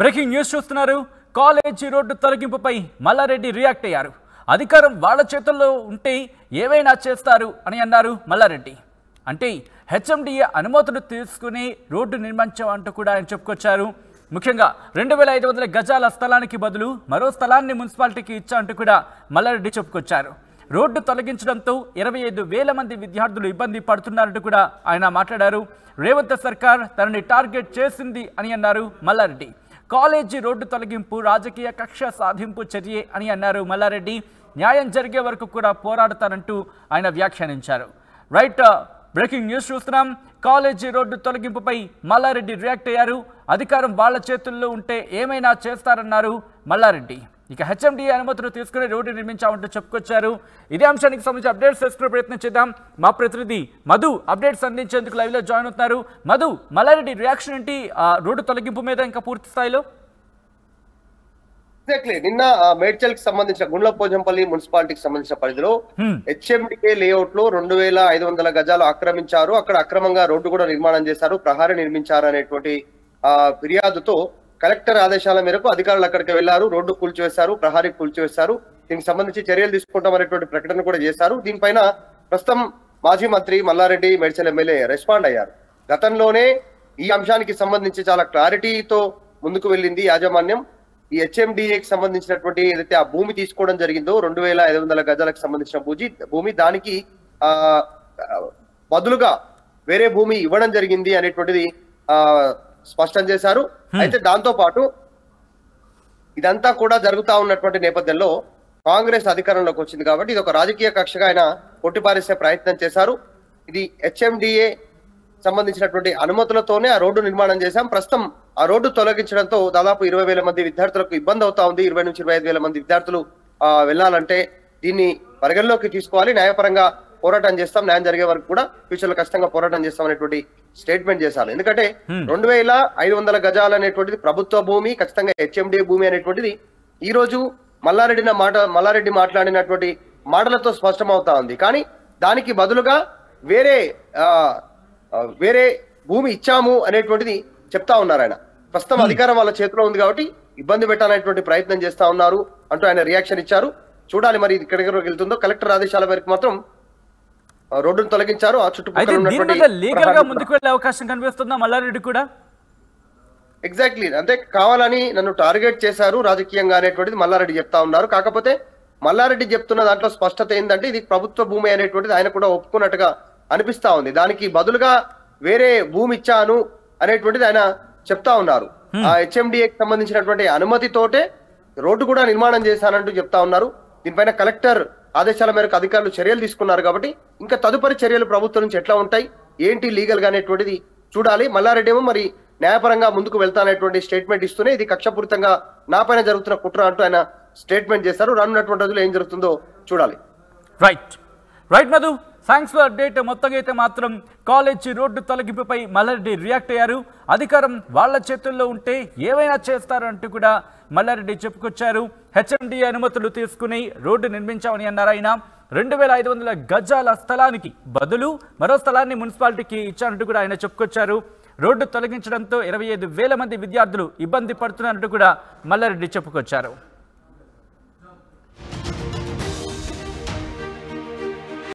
Breaking news చూస్తున్నారు. College road తొలగింపుపై Mallareddy react అయ్యారు. అధికారం వాళ్ళ చేతుల్లో ఉంటే ఏవైనా చేస్తారు అని అన్నారు మల్లారెడ్డి. అంటే హెచ్ఎండిఏ అనుమతులు తీసుకుని రోడ్డు నిర్మించాం అంటూ కూడా ఆయన చెప్పుకొచ్చారు. ముఖ్యంగా 2500 గజాల స్థలానికి బదులు మరో స్థలాన్ని మున్సిపాలిటీకి ఇచ్చా అంటూ కూడా మల్లారెడ్డి చెప్పుకొచ్చారు. రోడ్డు తొలగించడంతో 25,000 మంది విద్యార్థులు ఇబ్బంది పడుతున్నారంటూ కూడా ఆయన మాట్లాడారు. రేవంత్ సర్కార్ తనని టార్గెట్ చేసింది అని అన్నారు మల్లారెడ్డి. కాలేజీ రోడ్డు తొలగింపు రాజకీయ కక్ష సాధింపు చర్యే అని అన్నారు మల్లారెడ్డి. న్యాయం జరిగే వరకు కూడా పోరాడతానంటూ ఆయన వ్యాఖ్యానించారు. రైట్, బ్రేకింగ్ న్యూస్ చూస్తున్నాం. కాలేజీ రోడ్డు తొలగింపుపై మల్లారెడ్డి రియాక్ట్ అయ్యారు. అధికారం వాళ్ళ చేతుల్లో ఉంటే ఏమైనా చేస్తారన్నారు మల్లారెడ్డి. ఇక హెచ్ఎండిఏ అనుమతులు తీసుకుని రోడ్డు నిర్మించామంటూ చెప్పుకొచ్చారు. ఇదే అంశానికి సంబంధించి అప్డేట్స్ తెలుసుకునే ప్రయత్నం చేద్దాం. మా ప్రతినిధి మధు అప్డేట్స్ అందించేందుకు లైవ్లో జాయిన్ అవుతున్నారు. మధు, మల్లారెడ్డి రియాక్షన్ ఏంటి రోడ్డు తొలగింపు మీద ఇంకా పూర్తి స్థాయిలో? ఎగ్జాక్ట్లీ నిన్న మేడ్చల్ కి సంబంధించిన గుండ్లపోచంపల్లి మున్సిపాలిటీకి సంబంధించిన పరిధిలో హెచ్ఎండిఏ లేఅవుట్ లో 2500 గజాలు ఆక్రమించారు. అక్కడ అక్రమంగా రోడ్డు కూడా నిర్మాణం చేశారు, ప్రహారీ నిర్మించారు అనేటువంటి ఫిర్యాదుతో కలెక్టర్ ఆదేశాల మేరకు అధికారులు అక్కడికి వెళ్లారు. రోడ్డు కూల్చివేశారు, ప్రహారీ కూల్చివేశారు. దీనికి సంబంధించి చర్యలు తీసుకుంటామనేటువంటి ప్రకటన కూడా చేశారు. దీనిపైన ప్రస్తుతం మాజీ మంత్రి మల్లారెడ్డి మేడ్చల్ ఎమ్మెల్యే రెస్పాండ్ అయ్యారు. గతంలోనే ఈ అంశానికి సంబంధించి చాలా క్లారిటీతో ముందుకు వెళ్ళింది యాజమాన్యం. ఈ హెచ్ఎండిఏకి సంబంధించినటువంటి ఏదైతే ఆ భూమి తీసుకోవడం జరిగిందో 2500 గజాలకు సంబంధించిన భూమి దానికి బదులుగా వేరే భూమి ఇవ్వడం జరిగింది అనేటువంటిది స్పష్టం చేశారు. అయితే దాంతో పాటు ఇదంతా కూడా జరుగుతా ఉన్నటువంటి నేపథ్యంలో కాంగ్రెస్ అధికారంలోకి వచ్చింది కాబట్టి ఇది ఒక రాజకీయ కక్షగా ఆయన కొట్టిపారేసే ప్రయత్నం చేశారు. ఇది హెచ్ఎండిఏ సంబంధించినటువంటి అనుమతులతోనే ఆ రోడ్డు నిర్మాణం చేశాం. ప్రస్తుతం ఆ రోడ్డు తొలగించడంతో దాదాపు 20,000 మంది విద్యార్థులకు ఇబ్బంది అవుతా ఉంది. 20 నుంచి 25,000 మంది విద్యార్థులు వెళ్ళాలంటే దీన్ని పరిగణలోకి తీసుకోవాలి. న్యాయపరంగా పోరాటం చేస్తాం, న్యాయం జరిగే వరకు కూడా ఫ్యూచర్ లో ఖచ్చితంగా పోరాటం చేస్తాం అనేటువంటి స్టేట్మెంట్ చేశారు. ఎందుకంటే 2500 గజాలు అనేటువంటిది ప్రభుత్వ భూమి, ఖచ్చితంగా హెచ్ఎండిఏ భూమి అనేటువంటిది ఈ రోజు మల్లారెడ్డి మాట్లాడినటువంటి మాటలతో స్పష్టమవుతా ఉంది. కానీ దానికి బదులుగా వేరే భూమి ఇచ్చాము అనేటువంటిది చెప్తా ఉన్నారు ఆయన. ప్రస్తుతం అధికారం వాళ్ళ చేతిలో ఉంది కాబట్టి ఇబ్బంది పెట్టాలనేటువంటి ప్రయత్నం చేస్తా ఉన్నారు అంటూ ఆయన రియాక్షన్ ఇచ్చారు. చూడాలి మరి ఇక్కడికి వెళ్తుందో. కలెక్టర్ ఆదేశాల మేరకు మాత్రం రోడ్డును తొలగించారు. ఆ చుట్టుపక్కల లీగల్ గా ముందుకు వెళ్ళే అవకాశం కనిపిస్తుందా మల్లారెడ్డి కూడా? ఎగ్జాక్ట్లీ, అంటే కావాలని నన్ను టార్గెట్ చేశారు రాజకీయంగా అనేటువంటిది మల్లారెడ్డి చెప్తా ఉన్నారు. కాకపోతే మల్లారెడ్డి చెప్తున్న దాంట్లో స్పష్టత ఏంటంటే ఇది ప్రభుత్వ భూమి అనేటువంటిది ఆయన కూడా ఒప్పుకున్నట్టుగా అనిపిస్తా ఉంది. దానికి బదులుగా వేరే భూమి ఇచ్చాను అనేటువంటిది ఆయన చెప్తా ఉన్నారు. ఆ హెచ్ఎండిఏకి సంబంధించినటువంటి అనుమతితోటే రోడ్డు కూడా నిర్మాణం చేశానంటూ చెప్తా ఉన్నారు. దీనిపైన కలెక్టర్ ఆదేశాల మేరకు అధికారులు చర్యలు తీసుకున్నారు కాబట్టి ఇంకా తదుపరి చర్యలు ప్రభుత్వం నుంచి ఎట్లా ఉంటాయి, ఏంటి లీగల్ గా అనేటువంటిది చూడాలి. మల్లారెడ్డి ఏమో మరి న్యాయపరంగా ముందుకు వెళ్తాననేటువంటి స్టేట్మెంట్ ఇస్తూనే ఇది కక్షపూరితంగా నా పైన జరుగుతున్న కుట్ర అంటూ ఆయన స్టేట్మెంట్ చేశారు. రానున్నటువంటి రోజులు ఏం జరుగుతుందో చూడాలి. Right Madhu, thanks for update. మొత్తంగా అయితే మాత్రం కాలేజీ రోడ్డు తొలగింపుపై మల్లారెడ్డి రియాక్ట్ అయ్యారు. అధికారం వాళ్ళ చేతుల్లో ఉంటే ఏవైనా చేస్తారు అంటూ కూడా మల్లారెడ్డి చెప్పుకొచ్చారు. హెచ్ఎండిఏ అనుమతులు తీసుకుని రోడ్డు నిర్మించామని అన్నారు ఆయన. 2500 గజాల స్థలానికి బదులు మరో స్థలాన్ని మున్సిపాలిటీకి ఇచ్చారంటూ కూడా ఆయన చెప్పుకొచ్చారు. రోడ్డు తొలగించడంతో 25,000 మంది విద్యార్థులు ఇబ్బంది పడుతున్నారంటూ కూడా మల్లారెడ్డి చెప్పుకొచ్చారు.